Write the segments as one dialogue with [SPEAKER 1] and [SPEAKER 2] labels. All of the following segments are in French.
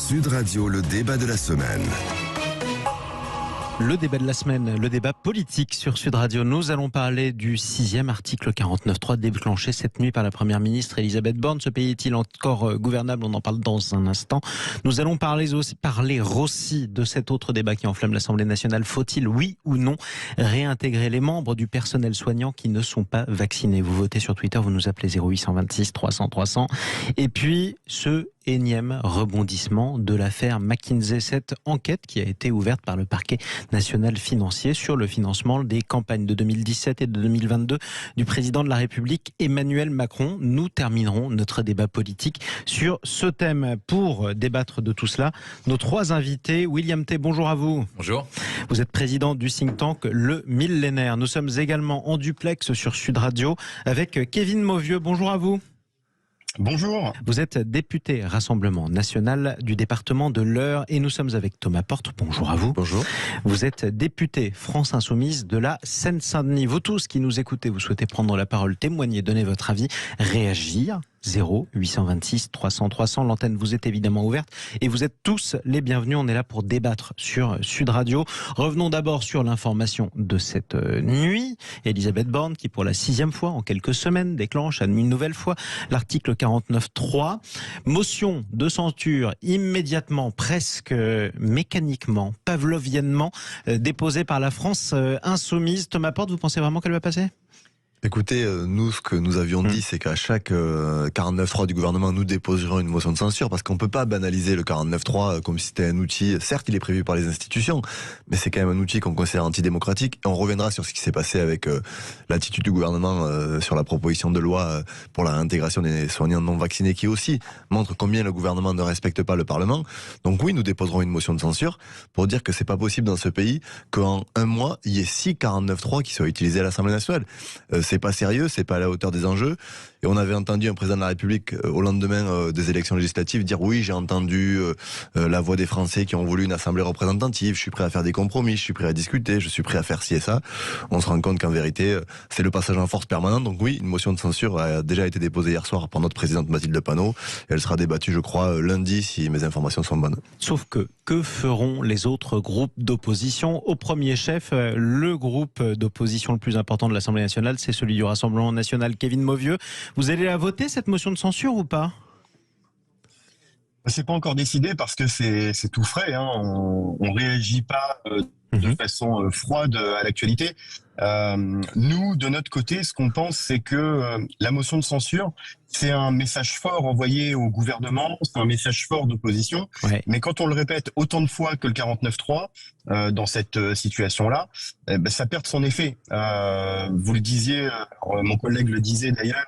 [SPEAKER 1] Sud Radio, le débat de la semaine.
[SPEAKER 2] Le débat de la semaine, le débat politique sur Sud Radio. Nous allons parler du 6e article 49.3 déclenché cette nuit par la Première ministre Elisabeth Borne. Ce pays est-il encore gouvernable? On en parle dans un instant. Nous allons parler aussi de cet autre débat qui enflamme l'Assemblée nationale. Faut-il, oui ou non, réintégrer les membres du personnel soignant qui ne sont pas vaccinés? Vous votez sur Twitter, vous nous appelez 0826 300 300. Et puis, ce énième rebondissement de l'affaire McKinsey, cette enquête qui a été ouverte par le parquet national financier sur le financement des campagnes de 2017 et de 2022 du président de la République Emmanuel Macron. Nous terminerons notre débat politique sur ce thème. Pour débattre de tout cela, nos trois invités. William T, bonjour à vous.
[SPEAKER 3] Bonjour.
[SPEAKER 2] Vous êtes président du think tank Le Millénaire. Nous sommes également en duplex sur Sud Radio avec Kevin Mauvieux. Bonjour à vous.
[SPEAKER 4] Bonjour.
[SPEAKER 2] Vous êtes député Rassemblement National du département de l'Eure et nous sommes avec Thomas Porte. Bonjour à vous.
[SPEAKER 3] Bonjour.
[SPEAKER 2] Vous êtes député France Insoumise de la Seine-Saint-Denis. Vous tous qui nous écoutez, vous souhaitez prendre la parole, témoigner, donner votre avis, réagir. 0826 300 300. L'antenne vous est évidemment ouverte et vous êtes tous les bienvenus. On est là pour débattre sur Sud Radio. Revenons d'abord sur l'information de cette nuit. Elisabeth Borne qui pour la 6e fois en quelques semaines déclenche une nouvelle fois l'article 49.3. Motion de censure immédiatement, presque mécaniquement, pavloviennement déposée par la France Insoumise. Thomas Porte, vous pensez vraiment qu'elle va passer ?
[SPEAKER 5] Écoutez, nous, ce que nous avions dit, c'est qu'à chaque 49.3 du gouvernement, nous déposerons une motion de censure, parce qu'on ne peut pas banaliser le 49.3 comme si c'était un outil. Certes, il est prévu par les institutions, mais c'est quand même un outil qu'on considère antidémocratique. Et on reviendra sur ce qui s'est passé avec l'attitude du gouvernement sur la proposition de loi pour la réintégration des soignants non vaccinés, qui aussi montre combien le gouvernement ne respecte pas le Parlement. Donc oui, nous déposerons une motion de censure pour dire que c'est pas possible dans ce pays qu'en un mois, il y ait 6 49.3 qui soient utilisés à l'Assemblée nationale. C'est pas sérieux, c'est pas à la hauteur des enjeux. Et on avait entendu un président de la République au lendemain des élections législatives dire oui, j'ai entendu la voix des Français qui ont voulu une assemblée représentative, je suis prêt à faire des compromis, je suis prêt à discuter, je suis prêt à faire ci et ça. On se rend compte qu'en vérité, c'est le passage en force permanent. Donc oui, une motion de censure a déjà été déposée hier soir par notre présidente Mathilde Panot. Et elle sera débattue, je crois, lundi si mes informations sont bonnes.
[SPEAKER 2] Sauf que feront les autres groupes d'opposition? Au premier chef, le groupe d'opposition le plus important de l'Assemblée nationale, c'est celui du Rassemblement national. Kevin Mauvieux, vous allez la voter cette motion de censure ou pas?
[SPEAKER 4] C'est pas encore décidé parce que c'est tout frais. Hein. On réagit pas de façon froide à l'actualité. Nous, de notre côté, ce qu'on pense, c'est que la motion de censure, c'est un message fort envoyé au gouvernement, c'est un message fort d'opposition. Ouais. Mais quand on le répète autant de fois que le 49.3 dans cette situation-là, ça perd son effet. Vous le disiez, mon collègue le disait d'ailleurs.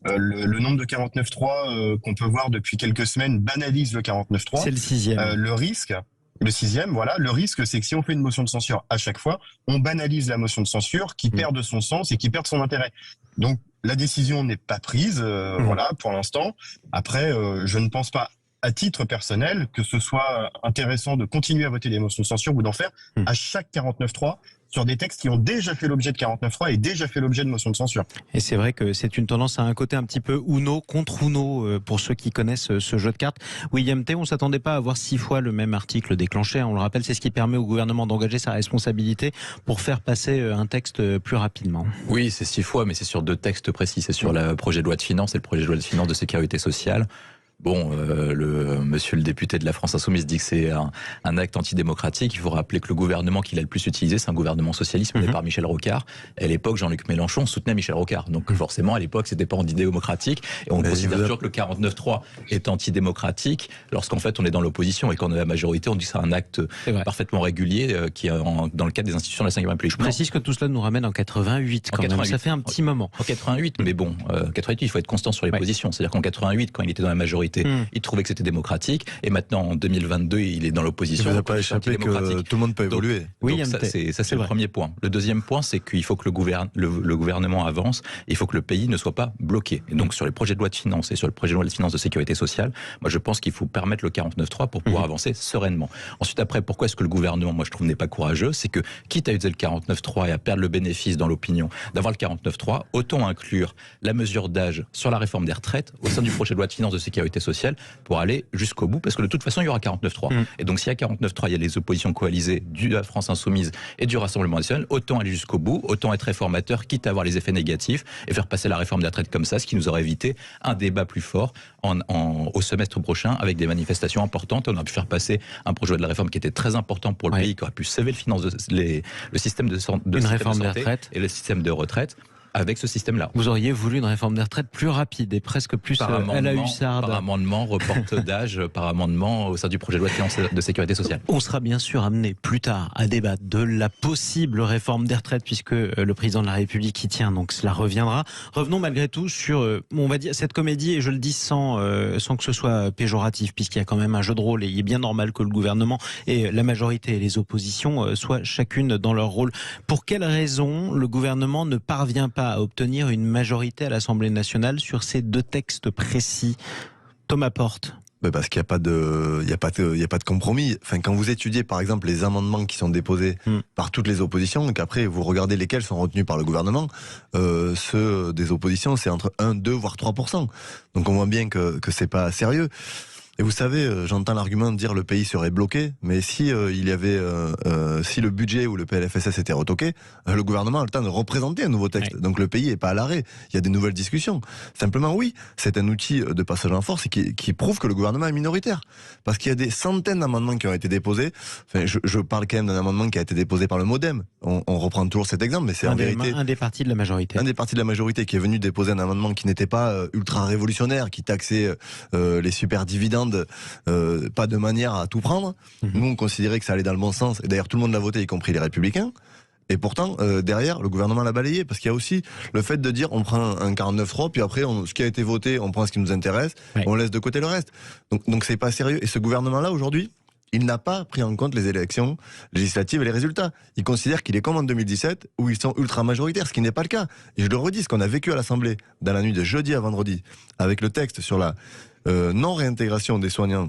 [SPEAKER 4] Le nombre de 49.3 qu'on peut voir depuis quelques semaines banalise le 49.3.
[SPEAKER 2] C'est le 6e.
[SPEAKER 4] Le 6e, voilà. Le risque, c'est que si on fait une motion de censure à chaque fois, on banalise la motion de censure qui perd de son sens et qui perd son intérêt. Donc, la décision n'est pas prise, voilà, pour l'instant. Après, je ne pense pas, à titre personnel, que ce soit intéressant de continuer à voter des motions de censure ou d'en faire à chaque 49.3 sur des textes qui ont déjà fait l'objet de 49.3 et déjà fait l'objet de motions de censure.
[SPEAKER 2] Et c'est vrai que c'est une tendance à un côté un petit peu Uno contre Uno pour ceux qui connaissent ce jeu de cartes. William T, on ne s'attendait pas à avoir 6 fois le même article déclenché. On le rappelle, c'est ce qui permet au gouvernement d'engager sa responsabilité pour faire passer un texte plus rapidement.
[SPEAKER 3] Oui, c'est 6 fois, mais c'est sur 2 textes précis. C'est sur le projet de loi de finances et le projet de loi de finances de sécurité sociale. Bon, monsieur le député de la France Insoumise dit que c'est un acte antidémocratique. Il faut rappeler que le gouvernement qu'il a le plus utilisé, c'est un gouvernement socialiste mené par Michel Rocard. Et à l'époque, Jean-Luc Mélenchon soutenait Michel Rocard. Donc forcément, à l'époque, c'était pas antidémocratique. Et on considère toujours que le 49.3 est antidémocratique lorsqu'en fait on est dans l'opposition et qu'on est la majorité, on dit que c'est un acte parfaitement régulier qui est dans le cadre des institutions de la 5e République.
[SPEAKER 2] Je précise que tout cela nous ramène en 88 quand même. Ça fait un petit moment.
[SPEAKER 3] En 88, mais bon, 88, il faut être constant sur les positions. C'est-à-dire qu'en 88, quand il était dans la majorité, il trouvait que c'était démocratique, et maintenant en 2022 il est dans l'opposition.
[SPEAKER 5] Il ne va pas échapper que tout le monde peut évoluer.
[SPEAKER 3] Donc ça c'est le premier point. Le deuxième point, c'est qu'il faut que le gouvernement avance, il faut que le pays ne soit pas bloqué. Et donc sur les projets de loi de finances et sur le projet de loi de finances de sécurité sociale, moi je pense qu'il faut permettre le 49.3 pour pouvoir avancer sereinement. Ensuite après, pourquoi est-ce que le gouvernement, moi je trouve, n'est pas courageux? C'est que quitte à utiliser le 49.3 et à perdre le bénéfice dans l'opinion d'avoir le 49.3, autant inclure la mesure d'âge sur la réforme des retraites au sein du projet de loi de finances de sécurité sécurité sociale pour aller jusqu'au bout, parce que de toute façon, il y aura 49.3. Et donc, s'il y a 49.3, il y a les oppositions coalisées de la France Insoumise et du Rassemblement national, autant aller jusqu'au bout, autant être réformateur, quitte à avoir les effets négatifs et faire passer la réforme des retraites comme ça, ce qui nous aurait évité un débat plus fort au semestre prochain avec des manifestations importantes. On a pu faire passer un projet de la réforme qui était très important pour le pays, qui aurait pu sauver le système de santé et le système de retraite. Avec ce système-là.
[SPEAKER 2] Vous auriez voulu une réforme des retraites plus rapide et presque plus à la hussarde.
[SPEAKER 3] Par amendement, report d'âge, par amendement au sein du projet de loi de finances de sécurité sociale.
[SPEAKER 2] On sera bien sûr amené plus tard à débattre de la possible réforme des retraites puisque le président de la République y tient, donc cela reviendra. Revenons malgré tout sur, on va dire, cette comédie, et je le dis sans que ce soit péjoratif, puisqu'il y a quand même un jeu de rôle et il est bien normal que le gouvernement et la majorité et les oppositions soient chacune dans leur rôle. Pour quelles raisons le gouvernement ne parvient pas à obtenir une majorité à l'Assemblée nationale sur ces deux textes précis? Thomas Porte.
[SPEAKER 5] Parce qu'il n'y a pas de compromis. Enfin, quand vous étudiez par exemple les amendements qui sont déposés par toutes les oppositions, et qu'après vous regardez lesquels sont retenus par le gouvernement, ceux des oppositions c'est entre 1, 2 voire 3%. Donc on voit bien que c'est pas sérieux. Et vous savez, j'entends l'argument de dire le pays serait bloqué, mais si il y avait, si le budget ou le PLFSS était retoqué, le gouvernement a le temps de représenter un nouveau texte. Oui. Donc le pays est pas à l'arrêt. Il y a des nouvelles discussions. Simplement, oui, c'est un outil de passage en force qui prouve que le gouvernement est minoritaire, parce qu'il y a des centaines d'amendements qui ont été déposés. Enfin, je parle quand même d'un amendement qui a été déposé par le MoDem. On reprend toujours cet exemple, mais c'est en vérité
[SPEAKER 2] un des partis de la majorité.
[SPEAKER 5] Un des partis de la majorité qui est venu déposer un amendement qui n'était pas ultra révolutionnaire, qui taxait les super dividendes. Pas de manière à tout prendre. Nous, on considérait que ça allait dans le bon sens. Et d'ailleurs, tout le monde l'a voté, y compris les Républicains. Et pourtant, derrière, le gouvernement l'a balayé. Parce qu'il y a aussi le fait de dire on prend un 49.3, puis après, ce qui a été voté, on prend ce qui nous intéresse, on laisse de côté le reste. Donc c'est pas sérieux. Et ce gouvernement-là, aujourd'hui, il n'a pas pris en compte les élections législatives et les résultats. Il considère qu'il est comme en 2017, où ils sont ultra majoritaires, ce qui n'est pas le cas. Et je le redis, ce qu'on a vécu à l'Assemblée, dans la nuit de jeudi à vendredi, avec le texte sur la non-réintégration des soignants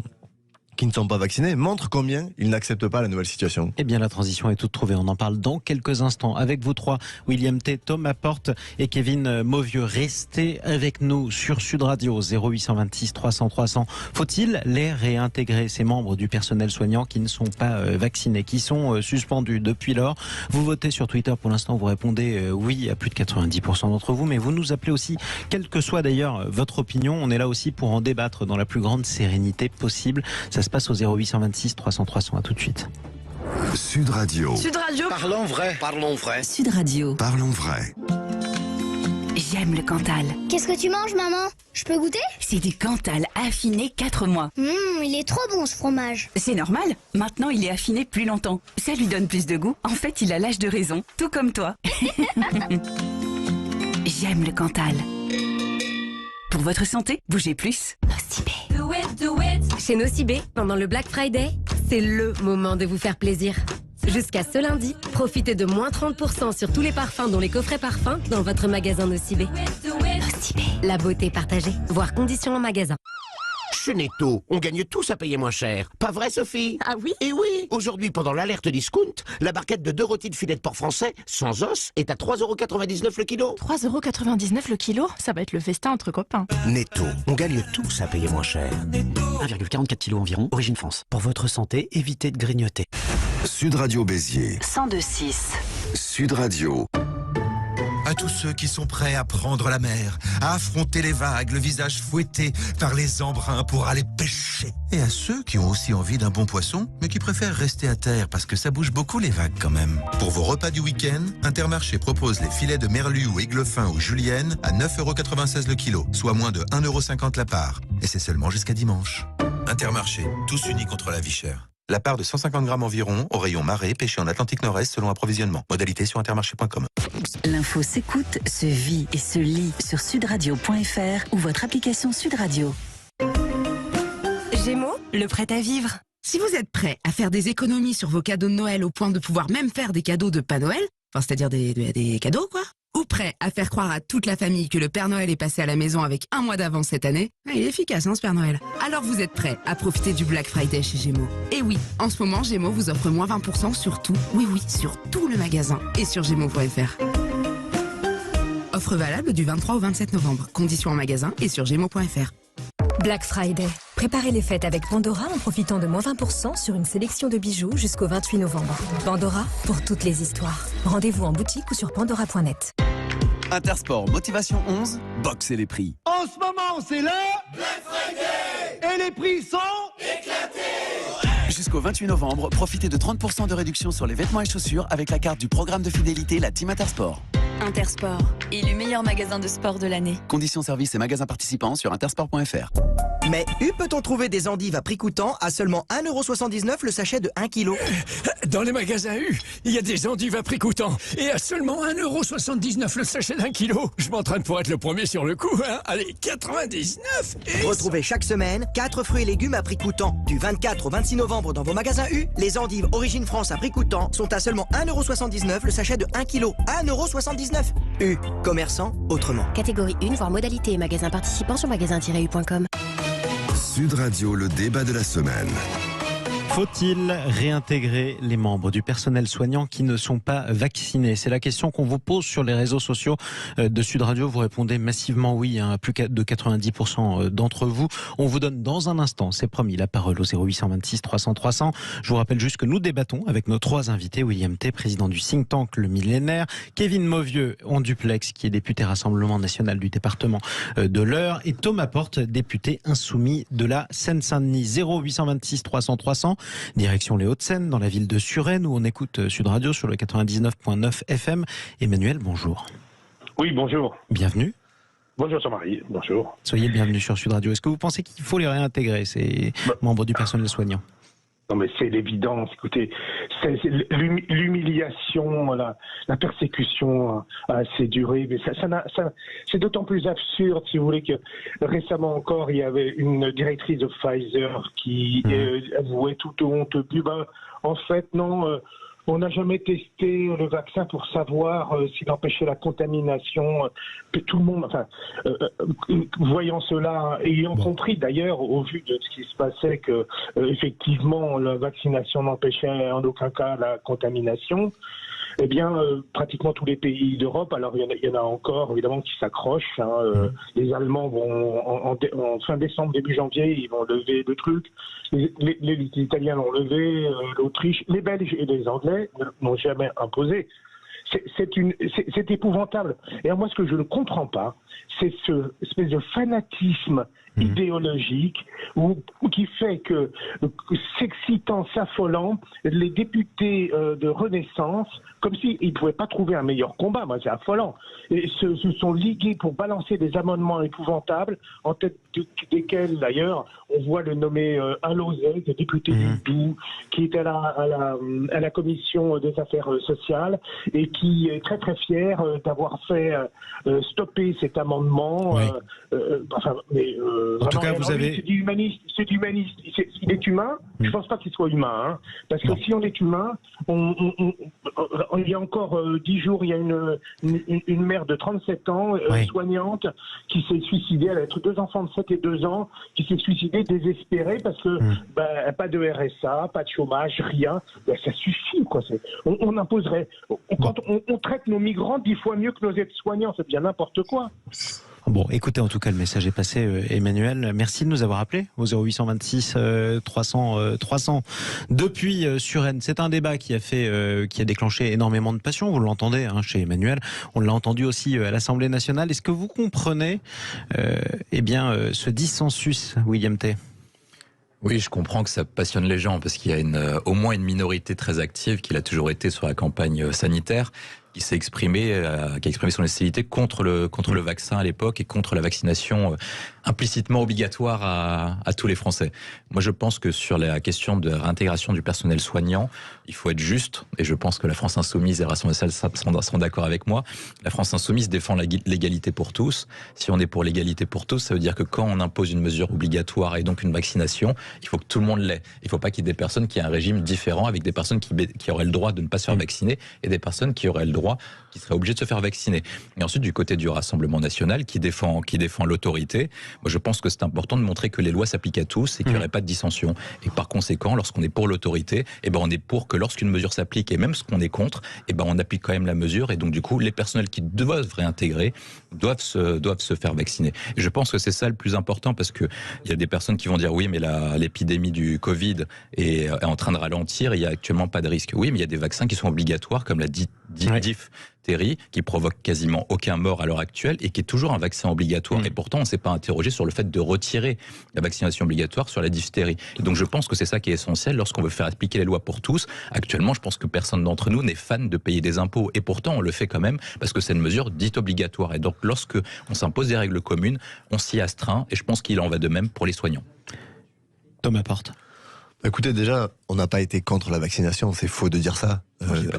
[SPEAKER 5] qui ne sont pas vaccinés, montre combien ils n'acceptent pas la nouvelle situation.
[SPEAKER 2] Eh bien, la transition est toute trouvée. On en parle dans quelques instants avec vous trois, William T, Thomas Porte et Kevin Mauvieux. Restez avec nous sur Sud Radio 0826 300 300. Faut-il les réintégrer, ces membres du personnel soignant qui ne sont pas vaccinés, qui sont suspendus depuis lors? Vous votez sur Twitter. Pour l'instant, vous répondez oui à plus de 90% d'entre vous, mais vous nous appelez aussi, quelle que soit d'ailleurs votre opinion. On est là aussi pour en débattre dans la plus grande sérénité possible. Ça se passe au 0826 300 300. À tout de suite.
[SPEAKER 1] Sud Radio.
[SPEAKER 6] Sud Radio.
[SPEAKER 7] Parlons vrai. Parlons vrai.
[SPEAKER 6] Sud Radio.
[SPEAKER 1] Parlons vrai.
[SPEAKER 6] J'aime le Cantal.
[SPEAKER 8] Qu'est-ce que tu manges, maman? Je peux goûter?
[SPEAKER 6] C'est du Cantal affiné 4 mois.
[SPEAKER 8] Il est trop bon, ce fromage.
[SPEAKER 6] C'est normal. Maintenant, il est affiné plus longtemps. Ça lui donne plus de goût. En fait, il a l'âge de raison. Tout comme toi. J'aime le Cantal. Pour votre santé, bougez plus. Nocibé.
[SPEAKER 9] Chez Nocibé, pendant le Black Friday, c'est le moment de vous faire plaisir. Jusqu'à ce lundi, profitez de moins 30% sur tous les parfums, dont les coffrets parfums, dans votre magasin Nocibé. Nocibé. La beauté partagée. Voir conditions en magasin.
[SPEAKER 7] Chez Netto, on gagne tous à payer moins cher. Pas vrai, Sophie?
[SPEAKER 9] Ah oui?
[SPEAKER 7] Et oui. Aujourd'hui, pendant l'alerte discount, la barquette de 2 rôtis de filet de porc français, sans os, est à 3,99€ le kilo.
[SPEAKER 10] 3,99€ le kilo? Ça va être le festin entre copains.
[SPEAKER 7] Netto, on gagne tous à payer moins cher.
[SPEAKER 11] 1,44 kg environ, origine France. Pour votre santé, évitez de grignoter.
[SPEAKER 1] Sud Radio Béziers.
[SPEAKER 6] 102.6.
[SPEAKER 1] Sud Radio.
[SPEAKER 12] À tous ceux qui sont prêts à prendre la mer, à affronter les vagues, le visage fouetté par les embruns pour aller pêcher. Et à ceux qui ont aussi envie d'un bon poisson, mais qui préfèrent rester à terre parce que ça bouge beaucoup les vagues quand même. Pour vos repas du week-end, Intermarché propose les filets de merlu ou aiglefin ou julienne à 9,96€ le kilo, soit moins de 1,50€ la part. Et c'est seulement jusqu'à dimanche. Intermarché, tous unis contre la vie chère. La part de 150 grammes environ au rayon marée pêché en Atlantique Nord-Est selon approvisionnement. Modalité sur intermarché.com.
[SPEAKER 6] L'info s'écoute, se vit et se lit sur sudradio.fr ou votre application Sud Radio.
[SPEAKER 13] Gémeaux, le prêt à vivre. Si vous êtes prêt à faire des économies sur vos cadeaux de Noël au point de pouvoir même faire des cadeaux de pas Noël, enfin c'est-à-dire des cadeaux quoi, ou prêt à faire croire à toute la famille que le Père Noël est passé à la maison avec 1 mois d'avance cette année, il est efficace ce Père Noël. Alors vous êtes prêt à profiter du Black Friday chez Gémeaux. Et oui, en ce moment Gémeaux vous offre moins 20% sur tout, oui sur tout le magasin et sur Gémeaux.fr. Offre valable du 23 au 27 novembre. Conditions en magasin et sur Gémeaux.fr.
[SPEAKER 14] Black Friday. Préparez les fêtes avec Pandora en profitant de moins 20% sur une sélection de bijoux jusqu'au 28 novembre. Pandora, pour toutes les histoires. Rendez-vous en boutique ou sur pandora.net.
[SPEAKER 15] Intersport Motivation 11, boxez les prix.
[SPEAKER 16] En ce moment, c'est le Black Friday et les prix sont éclatés.
[SPEAKER 15] Jusqu'au 28 novembre, profitez de 30% de réduction sur les vêtements et chaussures avec la carte du programme de fidélité, la Team Intersport.
[SPEAKER 17] Intersport, élu meilleur magasin de sport de l'année.
[SPEAKER 15] Conditions services et magasins participants sur intersport.fr.
[SPEAKER 18] Mais où peut-on trouver des endives à prix coûtant à seulement 1,79€ le sachet de 1 kg?
[SPEAKER 19] Dans les magasins U, il y a des endives à prix coûtant et à seulement 1,79€ le sachet d'1 kilo. Je m'entraîne pour être le premier sur le coup, hein. Allez, 99 et...
[SPEAKER 18] Retrouvez chaque semaine 4 fruits et légumes à prix coûtant. Du 24 au 26 novembre dans vos magasins U, les endives Origine France à prix coûtant sont à seulement 1,79€ le sachet de 1 kg. 1,79€. U, commerçant autrement.
[SPEAKER 9] Catégorie 1, voire modalité et magasins participants sur magasin-u.com.
[SPEAKER 1] Sud Radio, le débat de la semaine.
[SPEAKER 2] Faut-il réintégrer les membres du personnel soignant qui ne sont pas vaccinés? C'est la question qu'on vous pose sur les réseaux sociaux de Sud Radio. Vous répondez massivement oui, à plus de 90% d'entre vous. On vous donne dans un instant, c'est promis, la parole au 0826 300 300. Je vous rappelle juste que nous débattons avec nos 3 invités. William T, président du think tank Le Millénaire, Kevin Mauvieux en duplex, qui est député Rassemblement National du département de l'Eure, et Thomas Porte, député insoumis de la Seine-Saint-Denis. 0826 300 300. Direction les Hauts-de-Seine, dans la ville de Suresnes, où on écoute Sud Radio sur le 99.9 FM. Emmanuel, bonjour.
[SPEAKER 20] Oui, bonjour.
[SPEAKER 2] Bienvenue.
[SPEAKER 20] Bonjour Jean-Marie, bonjour.
[SPEAKER 2] Soyez bienvenue sur Sud Radio. Est-ce que vous pensez qu'il faut les réintégrer, ces membres du personnel soignant?
[SPEAKER 20] Non mais c'est l'évidence, écoutez, c'est l'humiliation, la persécution a assez duré, mais ça c'est d'autant plus absurde, si vous voulez, que récemment encore, il y avait une directrice de Pfizer qui avouait toute honte, en fait non, on n'a jamais testé le vaccin pour savoir s'il empêchait la contamination. Tout le monde, voyant cela, ayant compris d'ailleurs, au vu de ce qui se passait, que effectivement la vaccination n'empêchait en aucun cas la contamination, eh bien, pratiquement tous les pays d'Europe, alors il y en a encore évidemment qui s'accrochent. Les Allemands vont en fin décembre, début janvier, ils vont lever le truc. Les Italiens l'ont levé, l'Autriche, les Belges et les Anglais n'ont jamais imposé. C'est épouvantable. Et moi, ce que je ne comprends pas, c'est ce espèce de fanatisme idéologique qui fait que, s'excitant, s'affolant, les députés de Renaissance, comme s'ils ne pouvaient pas trouver un meilleur combat, moi c'est affolant, et se sont ligués pour balancer des amendements épouvantables, en tête desquels d'ailleurs on voit le nommé Alauzet, député du Doubs, qui est à la commission des affaires sociales et qui est très très fier d'avoir fait stopper cet amendement.
[SPEAKER 2] Oui.
[SPEAKER 20] En
[SPEAKER 2] tout cas, vous avez...
[SPEAKER 20] C'est du humaniste. Il est humain. Je ne pense pas qu'il soit humain, hein, parce que si on est humain, il y a encore 10 jours, il y a une mère de 37 ans, soignante, qui s'est suicidée. Elle a 2 enfants de 7 et 2 ans, qui s'est suicidée désespérée parce que pas de RSA, pas de chômage, rien. Ça suffit, quoi. On imposerait. Quand on traite nos migrants 10 fois mieux que nos aides-soignants, c'est bien n'importe quoi.
[SPEAKER 2] Bon, écoutez, en tout cas, le message est passé, Emmanuel. Merci de nous avoir appelés au 0826 300 300 depuis Suresnes. C'est un débat qui a déclenché énormément de passion. Vous l'entendez chez Emmanuel. On l'a entendu aussi à l'Assemblée nationale. Est-ce que vous comprenez, ce dissensus, William T?
[SPEAKER 3] Oui, je comprends que ça passionne les gens parce qu'il y a au moins une minorité très active qui l'a toujours été sur la campagne sanitaire, qui s'est exprimé, qui a exprimé son hostilité contre le vaccin à l'époque et contre la vaccination implicitement obligatoire à tous les Français. Moi, je pense que sur la question de réintégration du personnel soignant, il faut être juste, et je pense que la France Insoumise et Rassemblement National seront d'accord avec moi. La France Insoumise défend l'égalité pour tous. Si on est pour l'égalité pour tous, ça veut dire que quand on impose une mesure obligatoire et donc une vaccination, il faut que tout le monde l'ait. Il ne faut pas qu'il y ait des personnes qui aient un régime différent, avec des personnes qui auraient le droit de ne pas se faire vacciner et des personnes qui auraient le droit droit qui seraient obligés de se faire vacciner. Et ensuite, du côté du Rassemblement national qui défend l'autorité, moi je pense que c'est important de montrer que les lois s'appliquent à tous et qu'il n'y aurait pas de dissension. Et par conséquent, lorsqu'on est pour l'autorité, on est pour que lorsqu'une mesure s'applique, et même ce qu'on est contre, on applique quand même la mesure. Et donc du coup, les personnels qui doivent réintégrer doivent se faire vacciner. Et je pense que c'est ça le plus important, parce que il y a des personnes qui vont dire oui, mais l'épidémie du Covid est en train de ralentir, il n'y a actuellement pas de risque. Oui, mais il y a des vaccins qui sont obligatoires, comme la diphtérie, qui provoque quasiment aucun mort à l'heure actuelle et qui est toujours un vaccin obligatoire. Et pourtant, on ne s'est pas interrogé sur le fait de retirer la vaccination obligatoire sur la diphtérie. Et donc je pense que c'est ça qui est essentiel lorsqu'on veut faire appliquer les lois pour tous. Actuellement, je pense que personne d'entre nous n'est fan de payer des impôts. Et pourtant, on le fait quand même parce que c'est une mesure dite obligatoire. Et donc, lorsque on s'impose des règles communes, on s'y astreint. Et je pense qu'il en va de même pour les soignants.
[SPEAKER 2] Thomas Porte.
[SPEAKER 5] Écoutez, déjà, on n'a pas été contre la vaccination, c'est faux de dire ça.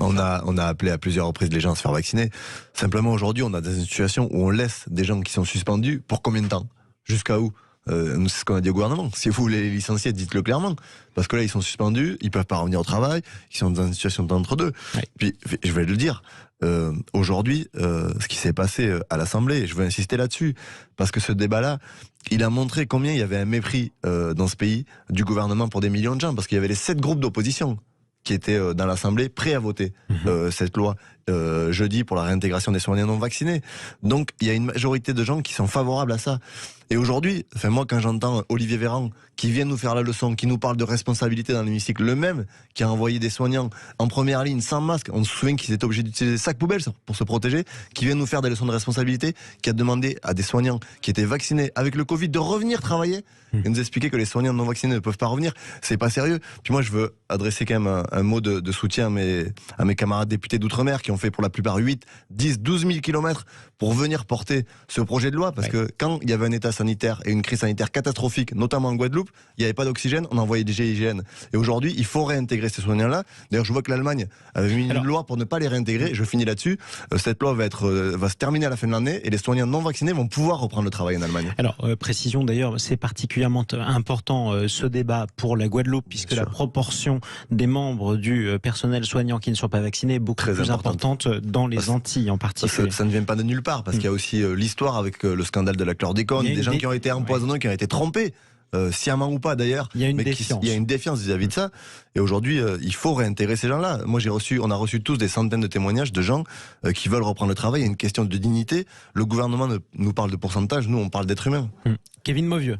[SPEAKER 5] On a appelé à plusieurs reprises les gens à se faire vacciner. Simplement, aujourd'hui, on a des situations où on laisse des gens qui sont suspendus pour combien de temps ? Jusqu'à où ? C'est ce qu'on a dit au gouvernement. Si vous voulez les licencier, dites-le clairement. Parce que là, ils sont suspendus, ils peuvent pas revenir au travail, ils sont dans une situation d'entre-deux. Ouais. Puis, je vais le dire, aujourd'hui, ce qui s'est passé à l'Assemblée, je veux insister là-dessus, parce que ce débat-là, il a montré combien il y avait un mépris dans ce pays du gouvernement pour des millions de gens, parce qu'il y avait les 7 groupes d'opposition qui étaient dans l'Assemblée prêts à voter cette loi jeudi pour la réintégration des soignants non vaccinés. Donc il y a une majorité de gens qui sont favorables à ça. Et aujourd'hui, moi quand j'entends Olivier Véran qui vient nous faire la leçon, qui nous parle de responsabilité dans l'hémicycle, le même qui a envoyé des soignants en première ligne sans masque, on se souvient qu'ils étaient obligés d'utiliser des sacs poubelles pour se protéger, qui vient nous faire des leçons de responsabilité, qui a demandé à des soignants qui étaient vaccinés avec le Covid de revenir travailler et nous expliquer que les soignants non vaccinés ne peuvent pas revenir, c'est pas sérieux. Puis moi je veux adresser quand même un mot de soutien à mes camarades députés d'outre-mer qui ont fait pour la plupart 8, 10, 12 000 kilomètres pour venir porter ce projet de loi, parce que quand il y avait un état sanitaire et une crise sanitaire catastrophique, notamment en Guadeloupe, il n'y avait pas d'oxygène, on envoyait des GIGN. Et aujourd'hui, il faut réintégrer ces soignants-là. D'ailleurs, je vois que l'Allemagne avait mis une loi pour ne pas les réintégrer. Je finis là-dessus. Cette loi va se terminer à la fin de l'année et les soignants non vaccinés vont pouvoir reprendre le travail en Allemagne.
[SPEAKER 2] Alors, précision d'ailleurs, c'est particulièrement important ce débat pour la Guadeloupe, puisque la proportion des membres du personnel soignant qui ne sont pas vaccinés est beaucoup plus importante dans les Antilles en particulier.
[SPEAKER 5] Ça ne vient pas de nulle part, parce qu'il y a aussi l'histoire avec le scandale de la chlordécone, des gens qui ont été empoisonnés, qui ont été trompés. Sciemment ou pas d'ailleurs,
[SPEAKER 2] il y a une
[SPEAKER 5] défiance vis-à-vis de ça. Et aujourd'hui, il faut réintégrer ces gens-là. Moi, on a reçu tous des centaines de témoignages de gens qui veulent reprendre le travail. Il y a une question de dignité. Le gouvernement nous parle de pourcentage, nous on parle d'être humain.
[SPEAKER 2] Kevin Mauvieux.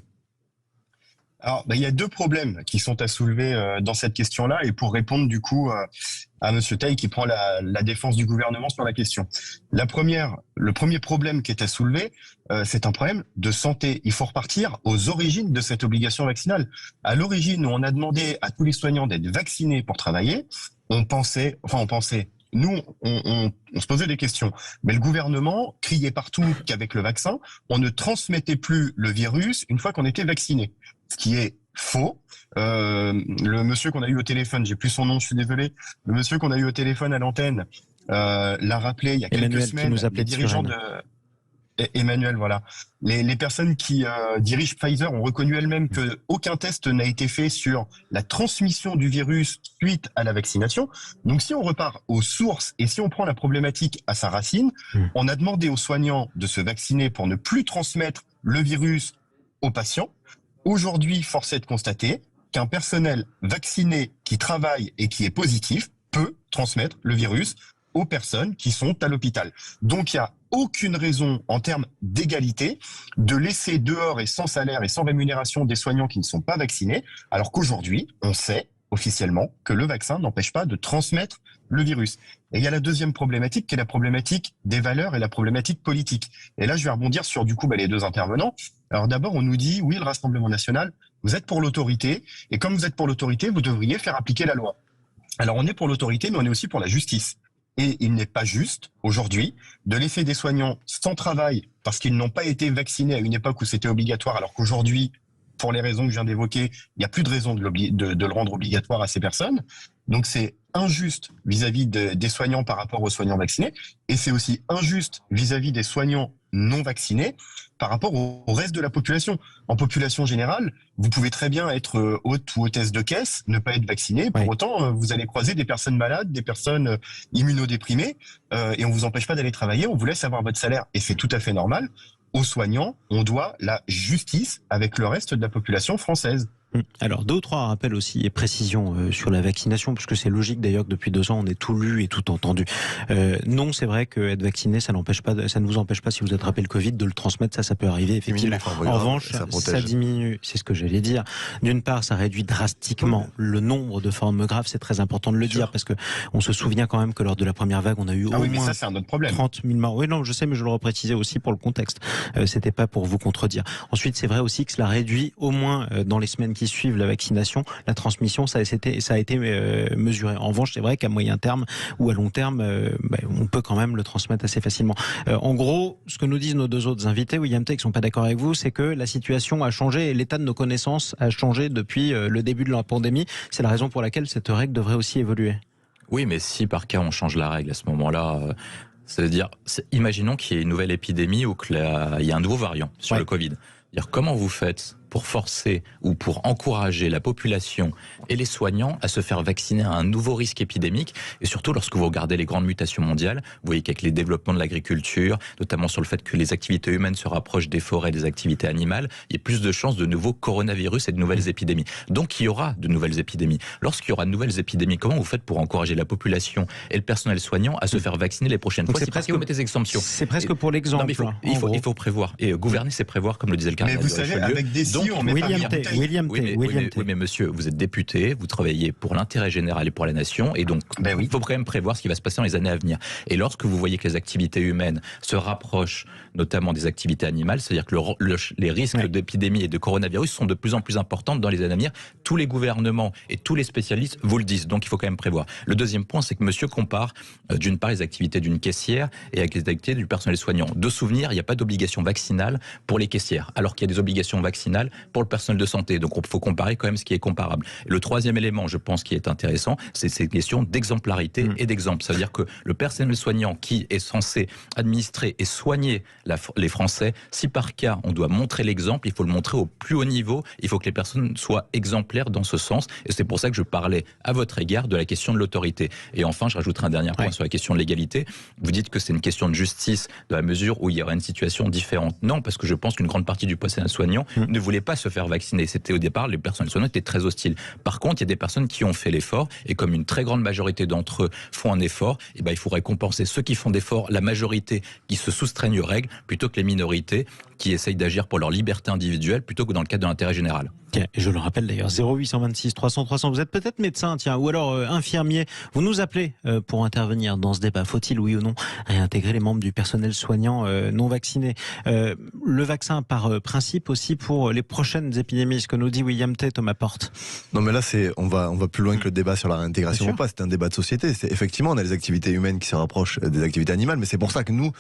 [SPEAKER 4] Alors, il y a 2 problèmes qui sont à soulever dans cette question-là, et pour répondre du coup à Monsieur Taille qui prend la défense du gouvernement sur la question. Le premier problème qui est à soulever, c'est un problème de santé. Il faut repartir aux origines de cette obligation vaccinale. À l'origine, où on a demandé à tous les soignants d'être vaccinés pour travailler, on pensait, nous, on se posait des questions. Mais le gouvernement criait partout qu'avec le vaccin, on ne transmettait plus le virus une fois qu'on était vacciné. Ce qui est faux. Le monsieur qu'on a eu au téléphone, j'ai plus son nom, je suis désolé. Le monsieur qu'on a eu au téléphone à l'antenne l'a rappelé il y a quelques semaines. Les dirigeants de Emmanuel, voilà. Les personnes qui dirigent Pfizer ont reconnu elles-mêmes que aucun test n'a été fait sur la transmission du virus suite à la vaccination. Donc si on repart aux sources et si on prend la problématique à sa racine, on a demandé aux soignants de se vacciner pour ne plus transmettre le virus aux patients. Aujourd'hui, force est de constater qu'un personnel vacciné qui travaille et qui est positif peut transmettre le virus aux personnes qui sont à l'hôpital. Donc il n'y a aucune raison en termes d'égalité de laisser dehors et sans salaire et sans rémunération des soignants qui ne sont pas vaccinés, alors qu'aujourd'hui, on sait officiellement que le vaccin n'empêche pas de transmettre le virus. Et il y a la deuxième problématique qui est la problématique des valeurs et la problématique politique. Et là, je vais rebondir sur du coup les 2 intervenants. Alors d'abord, on nous dit, oui, le Rassemblement national, vous êtes pour l'autorité, et comme vous êtes pour l'autorité, vous devriez faire appliquer la loi. Alors on est pour l'autorité, mais on est aussi pour la justice. Et il n'est pas juste, aujourd'hui, de laisser des soignants sans travail parce qu'ils n'ont pas été vaccinés à une époque où c'était obligatoire, alors qu'aujourd'hui, pour les raisons que je viens d'évoquer, il n'y a plus de raison de le rendre obligatoire à ces personnes. Donc c'est injuste vis-à-vis des soignants par rapport aux soignants vaccinés, et c'est aussi injuste vis-à-vis des soignants non vaccinés par rapport au reste de la population. En population générale, vous pouvez très bien être hôte ou hôtesse de caisse, ne pas être vacciné. Pour autant, vous allez croiser des personnes malades, des personnes immunodéprimées, et on vous empêche pas d'aller travailler, on vous laisse avoir votre salaire. Et c'est tout à fait normal. Aux soignants, on doit la justice avec le reste de la population française.
[SPEAKER 2] Alors, 2 ou 3 rappels aussi et précisions sur la vaccination, puisque c'est logique d'ailleurs que depuis 2 ans on ait tout lu et tout entendu. Non, c'est vrai qu'être vacciné, ça ne vous empêche pas, si vous attrapez le Covid, de le transmettre. Ça peut arriver effectivement. En revanche, ça diminue, c'est ce que j'allais dire. D'une part, ça réduit drastiquement le nombre de formes graves. C'est très important de le dire, parce que on se souvient quand même que lors de la première vague, on a eu au
[SPEAKER 4] mais
[SPEAKER 2] moins
[SPEAKER 4] ça, c'est un autre problème.
[SPEAKER 2] 30 000 morts. Oui, non, je sais, mais je le reprécisais aussi pour le contexte. C'était pas pour vous contredire. Ensuite, c'est vrai aussi que cela réduit au moins dans les semaines qui suivent la vaccination, la transmission, ça a été mesuré. En revanche, c'est vrai qu'à moyen terme ou à long terme, on peut quand même le transmettre assez facilement. En gros, ce que nous disent nos 2 autres invités, William Tay, qui sont pas d'accord avec vous, c'est que la situation a changé et l'état de nos connaissances a changé depuis le début de la pandémie. C'est la raison pour laquelle cette règle devrait aussi évoluer.
[SPEAKER 3] Oui, mais si par cas on change la règle à ce moment-là, c'est-à-dire, imaginons qu'il y ait une nouvelle épidémie ou qu'il y a un nouveau variant sur le Covid. Comment vous faites pour forcer ou pour encourager la population et les soignants à se faire vacciner à un nouveau risque épidémique? Et surtout, lorsque vous regardez les grandes mutations mondiales, vous voyez qu'avec les développements de l'agriculture, notamment sur le fait que les activités humaines se rapprochent des forêts, des activités animales, il y a plus de chances de nouveaux coronavirus et de nouvelles épidémies. Donc il y aura de nouvelles épidémies. Lorsqu'il y aura de nouvelles épidémies, comment vous faites pour encourager la population et le personnel soignant à se faire vacciner les prochaines fois?
[SPEAKER 2] C'est presque,
[SPEAKER 3] vous mettez des exemptions.
[SPEAKER 2] C'est presque pour l'exemple.
[SPEAKER 3] Il faut prévoir. Et gouverner, c'est prévoir, comme le disait le cardinal.
[SPEAKER 4] Mais vous savez, avec des si, on met
[SPEAKER 2] William Tay.
[SPEAKER 3] Oui, mais monsieur, vous êtes député, vous travaillez pour l'intérêt général et pour la nation, et donc il faut quand même prévoir ce qui va se passer dans les années à venir. Et lorsque vous voyez que les activités humaines se rapprochent notamment des activités animales, c'est-à-dire que les risques d'épidémie et de coronavirus sont de plus en plus importants dans les années à venir, tous les gouvernements et tous les spécialistes vous le disent, donc il faut quand même prévoir. Le deuxième point, c'est que monsieur compare d'une part les activités d'une caissière et avec les activités du personnel soignant. De souvenir, il n'y a pas d'obligation vaccinale pour les caissières, alors qu'il y a des obligations vaccinales pour le personnel de santé. Donc il faut comparer quand même ce qui est comparable. Et le troisième élément, je pense, qui est intéressant, c'est cette question d'exemplarité et d'exemple. Ça veut dire que le personnel soignant qui est censé administrer et soigner les Français, si par cas on doit montrer l'exemple, il faut le montrer au plus haut niveau, il faut que les personnes soient exemplaires dans ce sens. Et c'est pour ça que je parlais à votre égard de la question de l'autorité. Et enfin, je rajouterai un dernier point sur la question de l'égalité. Vous dites que c'est une question de justice dans la mesure où il y aura une situation différente. Non, parce que je pense qu'une grande partie du personnel soignant ne voulait pas se faire vacciner. C'était au départ, les personnels soignants étaient très hostiles. Par contre, il y a des personnes qui ont fait l'effort, et comme une très grande majorité d'entre eux font un effort, il faut récompenser ceux qui font d'efforts, la majorité qui se soustraignent aux règles, plutôt que les minorités qui essayent d'agir pour leur liberté individuelle, plutôt que dans le cadre de l'intérêt général.
[SPEAKER 2] Et je le rappelle d'ailleurs, 0826 300 300. Vous êtes peut-être médecin, ou alors infirmier. Vous nous appelez pour intervenir dans ce débat. Faut-il, oui ou non, réintégrer les membres du personnel soignant non vaccinés? Le vaccin par principe aussi pour les prochaines épidémies, ce que nous dit William Tay, Thomas Porte.
[SPEAKER 5] Non, mais là, on va plus loin que le débat sur la réintégration ou pas. C'est un débat de société. Effectivement, on a les activités humaines qui se rapprochent des activités animales, mais c'est pour ça que nous,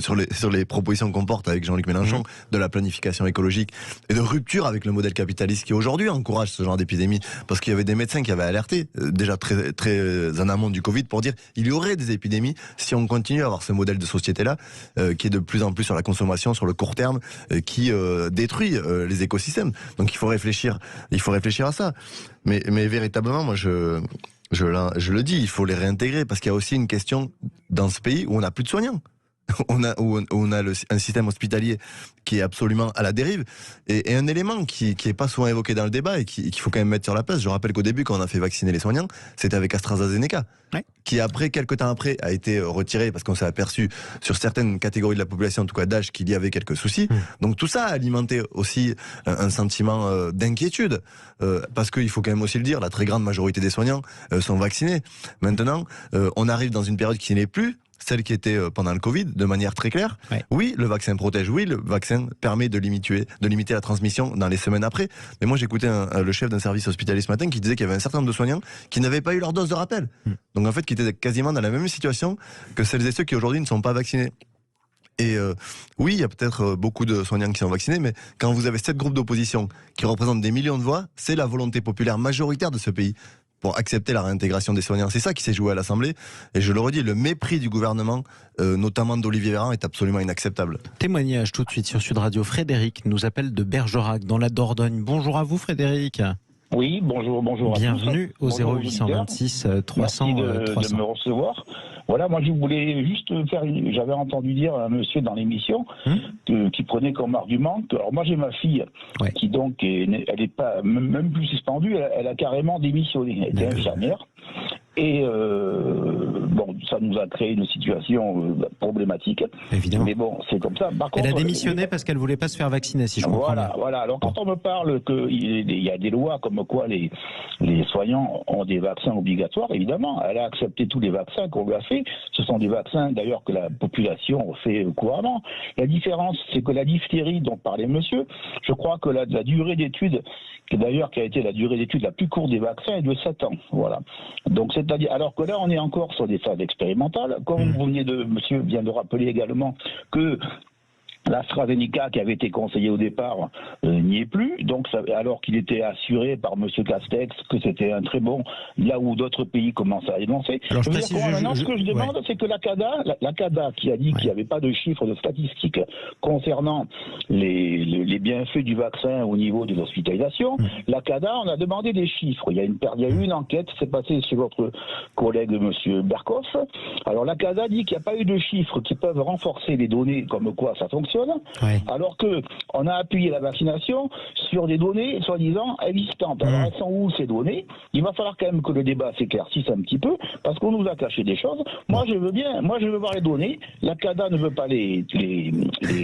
[SPEAKER 5] sur les propositions qu'on porte avec Jean-Luc Mélenchon, de la planification écologique et de rupture avec le modèle capitaliste qui aujourd'hui encourage ce genre d'épidémie, parce qu'il y avait des médecins qui avaient alerté déjà très en amont du Covid pour dire il y aurait des épidémies si on continue à avoir ce modèle de société-là qui est de plus en plus sur la consommation, sur le court terme, qui détruit les écosystèmes. Donc il faut réfléchir à ça. Mais véritablement, moi je le dis, il faut les réintégrer, parce qu'il y a aussi une question dans ce pays où on n'a plus de soignants. On a un système hospitalier qui est absolument à la dérive, et un élément qui est pas souvent évoqué dans le débat et qu'il faut quand même mettre sur la place. Je rappelle qu'au début, quand on a fait vacciner les soignants, c'était avec AstraZeneca, qui quelques temps après a été retiré parce qu'on s'est aperçu sur certaines catégories de la population, en tout cas d'âge, qu'il y avait quelques soucis. Donc tout ça a alimenté aussi un sentiment d'inquiétude, parce qu'il faut quand même aussi le dire, la très grande majorité des soignants sont vaccinés. Maintenant, on arrive dans une période qui n'est plus celle qui était pendant le Covid, de manière très claire. Oui, le vaccin protège, oui, le vaccin permet de limiter la transmission dans les semaines après. Mais moi, j'écoutais le chef d'un service hospitalier ce matin qui disait qu'il y avait un certain nombre de soignants qui n'avaient pas eu leur dose de rappel. Donc en fait, qui étaient quasiment dans la même situation que celles et ceux qui aujourd'hui ne sont pas vaccinés. Et oui, il y a peut-être beaucoup de soignants qui sont vaccinés, mais quand vous avez 7 groupes d'opposition qui représentent des millions de voix, c'est la volonté populaire majoritaire de ce pays. pour accepter la réintégration des soignants. C'est ça qui s'est joué à l'Assemblée. Et je le redis, le mépris du gouvernement, notamment d'Olivier Véran, est absolument inacceptable.
[SPEAKER 2] Témoignage tout de suite sur Sud Radio. Frédéric nous appelle de Bergerac, dans la Dordogne. Bonjour à vous, Frédéric.
[SPEAKER 21] Oui, bonjour à
[SPEAKER 2] Bienvenue
[SPEAKER 21] tous.
[SPEAKER 2] au 0826 300
[SPEAKER 21] Merci
[SPEAKER 2] 300.
[SPEAKER 21] de me recevoir. Voilà, moi je voulais juste j'avais entendu dire à un monsieur dans l'émission qui prenait comme argument que, alors moi j'ai ma fille qui donc elle est pas même plus suspendue, elle a carrément démissionné, elle était infirmière. Et bon, ça nous a créé une situation problématique.
[SPEAKER 2] Évidemment.
[SPEAKER 21] Mais bon, c'est comme ça. Par contre,
[SPEAKER 2] Elle a démissionné parce qu'elle voulait pas se faire vacciner, si je comprends bien.
[SPEAKER 21] Voilà. Alors quand on me parle qu'il y a des lois comme quoi les soignants ont des vaccins obligatoires, évidemment, elle a accepté tous les vaccins qu'on lui a fait. Ce sont des vaccins d'ailleurs que la population fait couramment. La différence, c'est que la diphtérie dont parlait monsieur, je crois que la durée d'étude, qui a été la durée d'étude la plus courte des vaccins, est de 7 ans. Voilà. Donc c'est-à-dire, alors que là, on est encore sur des phases expérimentales. Comme monsieur vient de rappeler également que l'AstraZeneca qui avait été conseillé au départ n'y est plus, donc alors qu'il était assuré par M. Castex que c'était un très bon, là où d'autres pays commencent à énoncer.
[SPEAKER 2] Alors
[SPEAKER 21] Maintenant, ce que je demande, c'est que la CADA qui a dit qu'il n'y avait pas de chiffres de statistiques concernant les bienfaits du vaccin au niveau des hospitalisations, la CADA, on a demandé des chiffres. Il y a eu une enquête, c'est passé chez votre collègue M. Berkoff. Alors la CADA dit qu'il n'y a pas eu de chiffres qui peuvent renforcer les données comme quoi ça fonctionne. Alors que on a appuyé la vaccination sur des données soi-disant existantes. Alors elles sont où ces données? Il va falloir quand même que le débat s'éclaircisse un petit peu parce qu'on nous a caché des choses. Moi je veux voir les données. La CADA ne veut pas les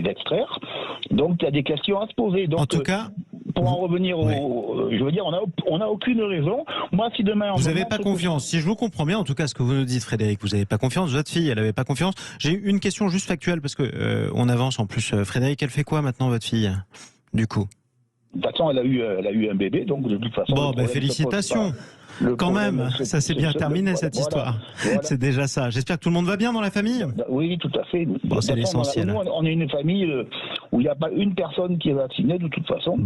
[SPEAKER 21] extraire. Donc il y a des questions à se poser. Donc,
[SPEAKER 2] en tout cas,
[SPEAKER 21] pour en revenir je veux dire, on n'a aucune raison. Moi, si demain
[SPEAKER 2] vous n'avez pas confiance. Si je vous comprends bien, en tout cas, ce que vous nous dites, Frédéric, vous n'avez pas confiance. Votre fille, elle n'avait pas confiance. J'ai une question juste factuelle parce que on avance en plus. Frédéric, elle fait quoi maintenant, votre fille, du coup?
[SPEAKER 21] De toute façon, elle a eu un bébé, donc de toute façon.
[SPEAKER 2] Bon, félicitations. Quand même, ça s'est bien terminé cette histoire. Voilà. C'est déjà ça. J'espère que tout le monde va bien dans la famille.
[SPEAKER 21] Oui, tout à fait.
[SPEAKER 2] Bon, c'est l'essentiel.
[SPEAKER 21] Nous, on est une famille où il n'y a pas une personne qui est vaccinée de toute façon.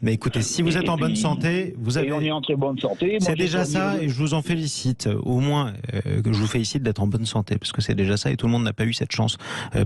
[SPEAKER 2] Mais écoutez, si vous êtes en bonne santé, vous avez.
[SPEAKER 21] Et on est en très bonne santé.
[SPEAKER 2] C'est déjà ça, et je vous en félicite. Au moins, je vous félicite d'être en bonne santé, parce que c'est déjà ça, et tout le monde n'a pas eu cette chance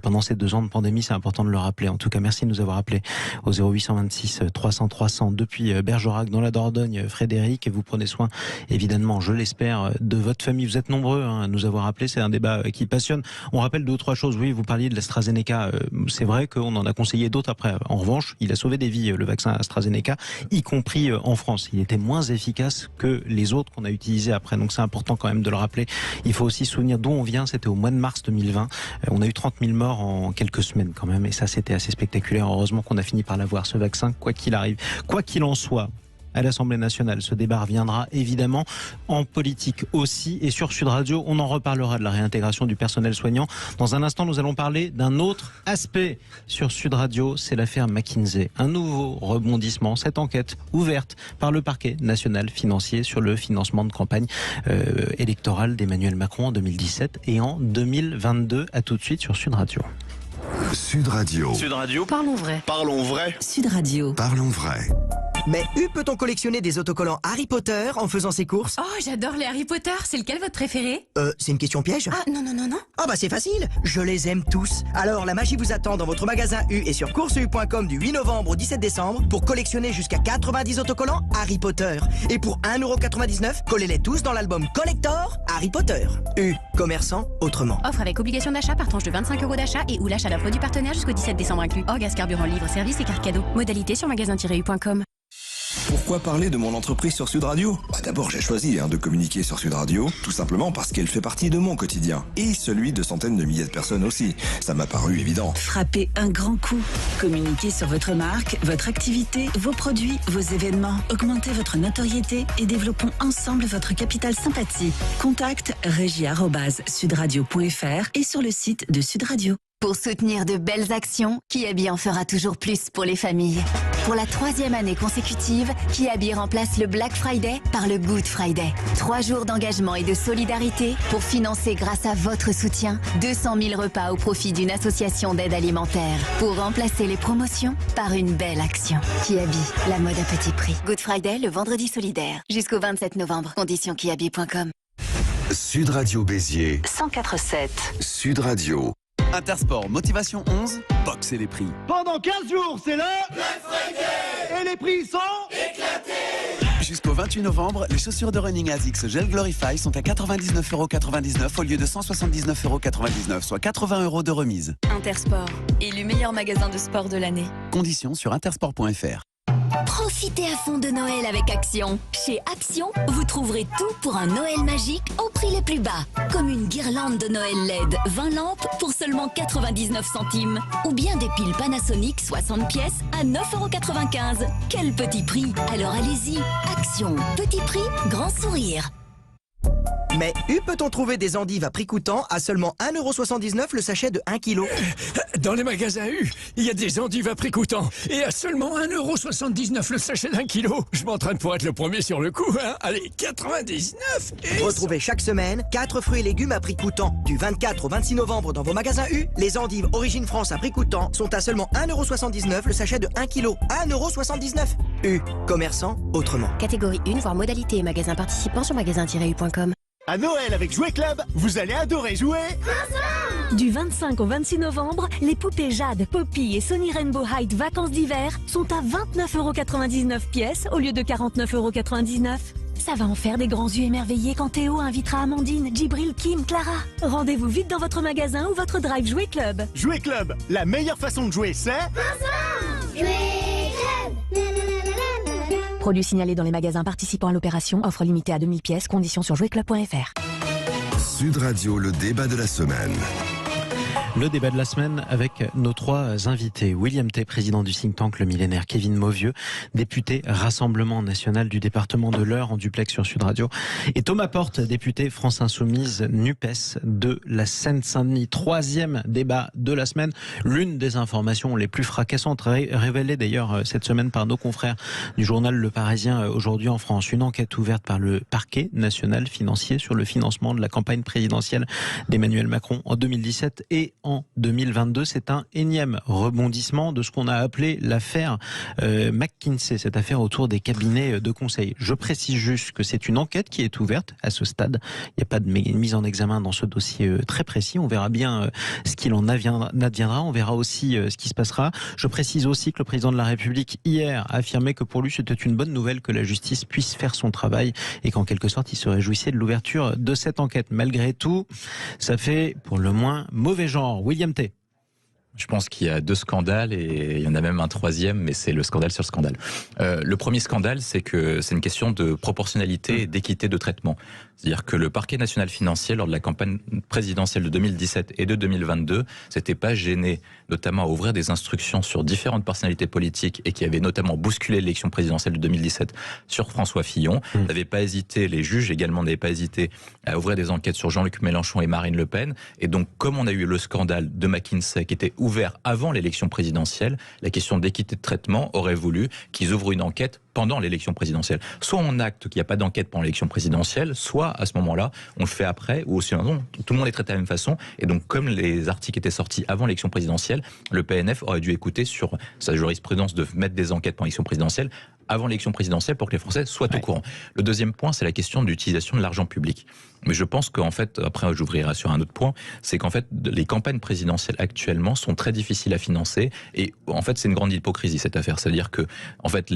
[SPEAKER 2] pendant ces 2 ans de pandémie. C'est important de le rappeler. En tout cas, merci de nous avoir appelés au 0826 300 300 depuis Bergerac dans la Dordogne, Frédéric, et vous prenez soin, évidemment, je l'espère, de votre famille. Vous êtes nombreux à nous avoir appelés. C'est un débat qui passionne. On rappelle 2 ou 3 choses. Oui, vous parliez de l'AstraZeneca. C'est vrai qu'on en a conseillé d'autres après. En revanche, il a sauvé des vies, le vaccin AstraZeneca, y compris en France. Il était moins efficace que les autres qu'on a utilisés après. Donc c'est important quand même de le rappeler. Il faut aussi se souvenir d'où on vient. C'était au mois de mars 2020. On a eu 30 000 morts en quelques semaines quand même. Et ça, c'était assez spectaculaire. Heureusement qu'on a fini par l'avoir, ce vaccin, quoi qu'il arrive. Quoi qu'il en soit, à l'Assemblée nationale, ce débat reviendra évidemment, en politique aussi, et sur Sud Radio, on en reparlera de la réintégration du personnel soignant. Dans un instant, nous allons parler d'un autre aspect sur Sud Radio, c'est l'affaire McKinsey. Un nouveau rebondissement, cette enquête ouverte par le parquet national financier sur le financement de campagne électorale d'Emmanuel Macron en 2017 et en 2022. À tout de suite sur Sud Radio.
[SPEAKER 1] Sud Radio.
[SPEAKER 6] Sud Radio. Parlons vrai.
[SPEAKER 1] Parlons vrai.
[SPEAKER 6] Sud Radio.
[SPEAKER 1] Parlons vrai.
[SPEAKER 18] Mais peut-on collectionner des autocollants Harry Potter en faisant ses courses?
[SPEAKER 10] Oh, j'adore les Harry Potter. C'est lequel votre préféré?
[SPEAKER 18] C'est une question piège?
[SPEAKER 10] Ah, non.
[SPEAKER 18] Ah bah c'est facile, je les aime tous. Alors la magie vous attend dans votre magasin U et sur courseu.com du 8 novembre au 17 décembre pour collectionner jusqu'à 90 autocollants Harry Potter. Et pour 1,99 €, collez-les tous dans l'album Collector Harry Potter. U, commerçant autrement.
[SPEAKER 10] Offre avec obligation d'achat par tranche de 25 € d'achat et ou l'achat d'un produit partenaire jusqu'au 17 décembre inclus. Hors gaz, carburant, livre, service et carte cadeau. Modalité sur magasin-u.com.
[SPEAKER 22] Pourquoi parler de mon entreprise sur Sud Radio? D'abord, j'ai choisi de communiquer sur Sud Radio, tout simplement parce qu'elle fait partie de mon quotidien, et celui de centaines de milliers de personnes aussi. Ça m'a paru évident.
[SPEAKER 6] Frappez un grand coup. Communiquez sur votre marque, votre activité, vos produits, vos événements. Augmentez votre notoriété et développons ensemble votre capital sympathie. Contact régie@sudradio.fr et sur le site de Sud Radio.
[SPEAKER 23] Pour soutenir de belles actions, qui est bien fera toujours plus pour les familles.
[SPEAKER 7] Pour la 3e année consécutive, Kiabi remplace le Black Friday par le Good Friday. 3 jours d'engagement et de solidarité pour financer, grâce à votre soutien, 200 000 repas au profit d'une association d'aide alimentaire. Pour remplacer les promotions par une belle action. Kiabi, la mode à petit prix. Good Friday, le vendredi solidaire. Jusqu'au 27 novembre. Conditions kiabi.com.
[SPEAKER 1] Sud Radio Béziers.
[SPEAKER 7] 104.7.
[SPEAKER 1] Sud Radio.
[SPEAKER 15] Intersport Motivation 11, boxez les prix.
[SPEAKER 16] Pendant 15 jours, c'est le Black Friday. Et les prix sont éclatés.
[SPEAKER 15] Jusqu'au 28 novembre, les chaussures de running ASICS Gel Glorify sont à 99,99 € au lieu de 179,99 €, soit 80 € de remise.
[SPEAKER 17] Intersport, élu meilleur magasin de sport de l'année.
[SPEAKER 15] Conditions sur intersport.fr.
[SPEAKER 7] Profitez à fond de Noël avec Action. Chez Action, vous trouverez tout pour un Noël magique au prix les plus bas. Comme une guirlande de Noël LED 20 lampes pour seulement 99 centimes. Ou bien des piles Panasonic 60 pièces à 9,95 €. Quel petit prix! Alors allez-y. Action, petit prix, grand sourire.
[SPEAKER 18] Mais où peut-on trouver des endives à prix coûtant à seulement 1,79 € le sachet de 1 kg?
[SPEAKER 19] Dans les magasins U, il y a des endives à prix coûtant et à seulement 1,79 € le sachet d'1 kilo. Je m'entraîne pour être le premier sur le coup, hein. Allez, 99 et...
[SPEAKER 18] Retrouvez chaque semaine 4 fruits et légumes à prix coûtant. Du 24 au 26 novembre dans vos magasins U, les endives Origine France à prix coûtant sont à seulement 1,79 € le sachet de 1 kg. 1,79 €. U, commerçant autrement.
[SPEAKER 9] Catégorie 1, voire modalité et magasin participant sur magasin-u.com.
[SPEAKER 16] À Noël avec Jouet Club, vous allez adorer jouer.
[SPEAKER 14] Du 25 au 26 novembre, les poupées Jade, Poppy et Sony Rainbow Hide vacances d'hiver sont à 29,99 € pièce au lieu de 49,99 €. Ça va en faire des grands yeux émerveillés quand Théo invitera Amandine, Djibril, Kim, Clara. Rendez-vous vite dans votre magasin ou votre drive Jouet Club.
[SPEAKER 16] Jouet Club, la meilleure façon de jouer, c'est...
[SPEAKER 14] Produit signalé dans les magasins participant à l'opération, offre limitée à 2000 pièces, conditions sur jouetclub.fr.
[SPEAKER 1] Sud Radio, le débat de la semaine.
[SPEAKER 2] Le débat de la semaine avec nos 3 invités. William T, président du think tank Le Millénaire. Kevin Mauvieux, député Rassemblement National du département de l'Eure en duplex sur Sud Radio. Et Thomas Porte, député France Insoumise NUPES de la Seine-Saint-Denis. 3e débat de la semaine. L'une des informations les plus fracassantes révélées d'ailleurs cette semaine par nos confrères du journal Le Parisien aujourd'hui en France. Une enquête ouverte par le parquet national financier sur le financement de la campagne présidentielle d'Emmanuel Macron en 2017 et en 2022. C'est un énième rebondissement de ce qu'on a appelé l'affaire McKinsey, cette affaire autour des cabinets de conseil. Je précise juste que c'est une enquête qui est ouverte à ce stade. Il n'y a pas de mise en examen dans ce dossier très précis. On verra bien ce qu'il en adviendra. On verra aussi ce qui se passera. Je précise aussi que le président de la République hier a affirmé que pour lui c'était une bonne nouvelle que la justice puisse faire son travail et qu'en quelque sorte il se réjouissait de l'ouverture de cette enquête. Malgré tout, ça fait pour le moins mauvais genre. William T.
[SPEAKER 3] Je pense qu'il y a 2 scandales et il y en a même un 3e, mais c'est le scandale sur le scandale. Le premier scandale, c'est que c'est une question de proportionnalité et d'équité de traitement. C'est-à-dire que le parquet national financier, lors de la campagne présidentielle de 2017 et de 2022, s'était pas gêné, notamment à ouvrir des instructions sur différentes personnalités politiques et qui avaient notamment bousculé l'élection présidentielle de 2017 sur François Fillon. N'avaient pas hésité, les juges également n'avaient pas hésité à ouvrir des enquêtes sur Jean-Luc Mélenchon et Marine Le Pen. Et donc, comme on a eu le scandale de McKinsey qui était ouvert avant l'élection présidentielle, la question d'équité de traitement aurait voulu qu'ils ouvrent une enquête pendant l'élection présidentielle. Soit on acte qu'il n'y a pas d'enquête pendant l'élection présidentielle, soit à ce moment-là, on le fait après, ou sinon, tout le monde est traité de la même façon. Et donc, comme les articles étaient sortis avant l'élection présidentielle, le PNF aurait dû écouter sur sa jurisprudence de mettre des enquêtes pendant l'élection présidentielle avant l'élection présidentielle pour que les Français soient au courant. Le deuxième point, c'est la question de l'utilisation de l'argent public. Mais je pense qu'en fait, après j'ouvrirai sur un autre point, c'est qu'en fait, les campagnes présidentielles actuellement sont très difficiles à financer et en fait, c'est une grande hypocrisie cette affaire. C'est-à-dire que, en fait,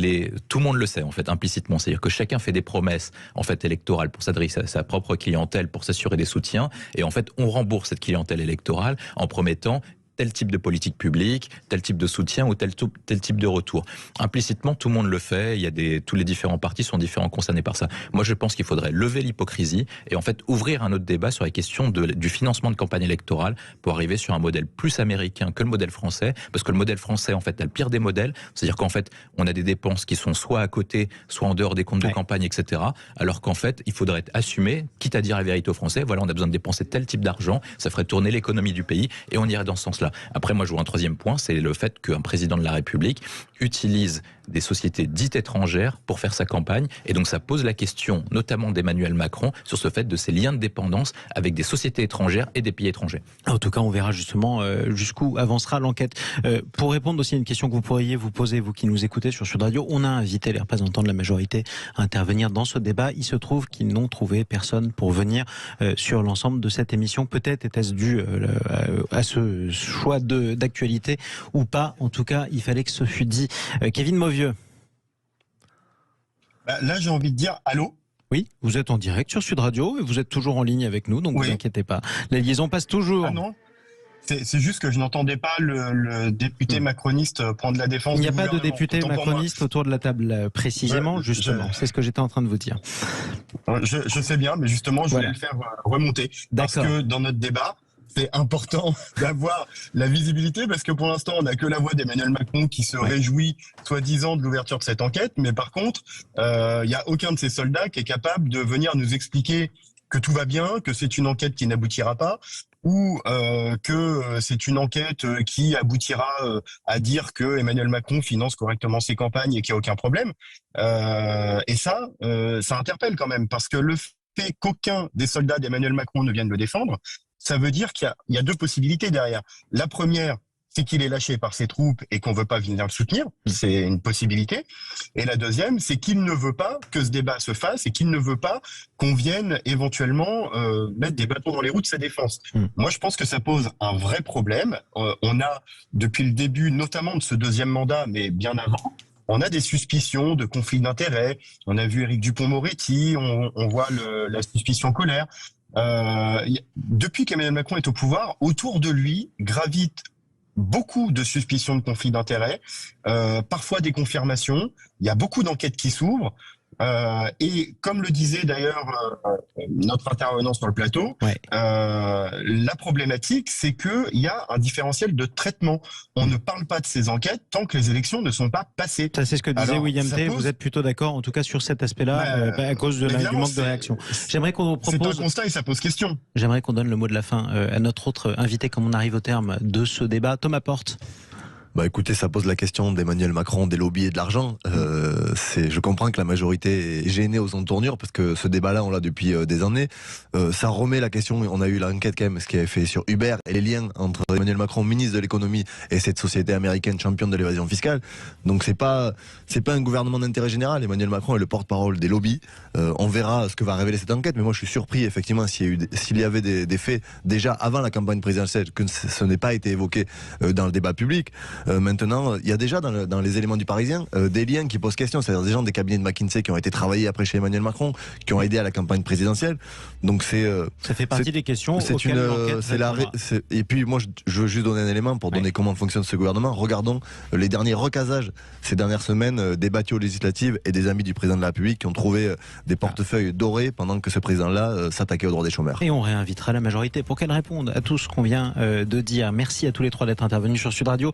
[SPEAKER 3] tout le monde le sait, en fait, implicitement. C'est-à-dire que chacun fait des promesses, en fait, électorales pour s'adresser à sa propre clientèle, pour s'assurer des soutiens et en fait, on rembourse cette clientèle électorale en promettant tel type de politique publique, tel type de soutien ou tel type de retour. Implicitement, tout le monde le fait. Tous les différents partis sont différents concernés par ça. Moi, je pense qu'il faudrait lever l'hypocrisie et en fait ouvrir un autre débat sur la question du financement de campagne électorale pour arriver sur un modèle plus américain que le modèle français, parce que le modèle français, en fait, a le pire des modèles. C'est-à-dire qu'en fait, on a des dépenses qui sont soit à côté, soit en dehors des comptes de campagne, etc. Alors qu'en fait, il faudrait assumer, quitte à dire la vérité aux Français, voilà, on a besoin de dépenser tel type d'argent, ça ferait tourner l'économie du pays et on irait dans ce sens-là. Après, moi, je vois un troisième point, c'est le fait qu'un président de la République utilise des sociétés dites étrangères pour faire sa campagne. Et donc ça pose la question, notamment d'Emmanuel Macron, sur ce fait de ses liens de dépendance avec des sociétés étrangères et des pays étrangers.
[SPEAKER 2] En tout cas, on verra justement jusqu'où avancera l'enquête. Pour répondre aussi à une question que vous pourriez vous poser, vous qui nous écoutez sur Sud Radio, on a invité les représentants de la majorité à intervenir dans ce débat. Il se trouve qu'ils n'ont trouvé personne pour venir sur l'ensemble de cette émission. Peut-être était-ce dû à ce choix d'actualité ou pas. En tout cas, il fallait que ce fût dit. Kevin Mauvieux.
[SPEAKER 4] Là, j'ai envie de dire allô.
[SPEAKER 2] Oui, vous êtes en direct sur Sud Radio et vous êtes toujours en ligne avec nous, donc oui. Vous inquiétez pas. La liaison passe toujours.
[SPEAKER 4] Ah non, c'est juste que je n'entendais pas le député macroniste prendre la défense.
[SPEAKER 2] Il n'y a pas de député macroniste autour de la table précisément, justement. C'est ce que j'étais en train de vous dire.
[SPEAKER 4] Je sais bien, mais justement, je voulais le faire remonter. Parce que dans notre débat, c'est important d'avoir la visibilité parce que pour l'instant, on n'a que la voix d'Emmanuel Macron qui se réjouit, soi-disant, de l'ouverture de cette enquête. Mais par contre, il n'y a aucun de ces soldats qui est capable de venir nous expliquer que tout va bien, que c'est une enquête qui n'aboutira pas, ou que c'est une enquête qui aboutira à dire que Emmanuel Macron finance correctement ses campagnes et qu'il n'y a aucun problème. Et ça interpelle quand même, parce que le fait qu'aucun des soldats d'Emmanuel Macron ne vienne le défendre, ça veut dire qu'il y a deux possibilités derrière. La première, c'est qu'il est lâché par ses troupes et qu'on ne veut pas venir le soutenir. C'est une possibilité. Et la deuxième, c'est qu'il ne veut pas que ce débat se fasse et qu'il ne veut pas qu'on vienne éventuellement mettre des bâtons dans les roues de sa défense. Moi, je pense que ça pose un vrai problème. On a, depuis le début, notamment de ce deuxième mandat, mais bien avant, on a des suspicions de conflits d'intérêts. On a vu Éric Dupond-Moretti, on voit la suspicion colère. Depuis qu'Emmanuel Macron est au pouvoir, autour de lui gravitent beaucoup de suspicions de conflits d'intérêts, parfois des confirmations. Il y a beaucoup d'enquêtes qui s'ouvrent. Et comme le disait d'ailleurs notre intervenant sur le plateau, la problématique, c'est qu'il y a un différentiel de traitement. On ne parle pas de ces enquêtes tant que les élections ne sont pas passées.
[SPEAKER 2] Ça, c'est ce que disait William T. Vous êtes plutôt d'accord, en tout cas sur cet aspect-là, à cause du manque de réaction. J'aimerais qu'on vous propose.
[SPEAKER 4] C'est un constat et ça pose question.
[SPEAKER 2] J'aimerais qu'on donne le mot de la fin à notre autre invité, comme on arrive au terme de ce débat, Thomas Porte.
[SPEAKER 5] Écoutez, ça pose la question d'Emmanuel Macron, des lobbies et de l'argent. Je comprends que la majorité est gênée aux entournures parce que ce débat-là, on l'a depuis des années. Ça remet la question, on a eu l'enquête quand même, ce qui est fait sur Uber et les liens entre Emmanuel Macron, ministre de l'économie, et cette société américaine championne de l'évasion fiscale. Donc c'est pas un gouvernement d'intérêt général. Emmanuel Macron est le porte-parole des lobbies. On verra ce que va révéler cette enquête, mais moi je suis surpris effectivement s'il y avait des faits déjà avant la campagne présidentielle, que ce n'ait pas été évoqué dans le débat public. Maintenant, il y a déjà dans les éléments du Parisien des liens qui posent question, c'est-à-dire des gens des cabinets de McKinsey qui ont été travaillés après chez Emmanuel Macron, qui ont aidé à la campagne présidentielle. Donc
[SPEAKER 2] ça fait partie des questions auxquelles l'enquête
[SPEAKER 5] et puis moi je veux juste donner un élément pour donner comment fonctionne ce gouvernement. Regardons les derniers recasages ces dernières semaines débattus aux législatives et des amis du président de la République qui ont trouvé des portefeuilles dorés pendant que ce président-là s'attaquait aux droits des chômeurs.
[SPEAKER 2] Et on réinvitera la majorité pour qu'elle réponde à tout ce qu'on vient de dire. Merci à tous les trois d'être intervenus sur Sud Radio.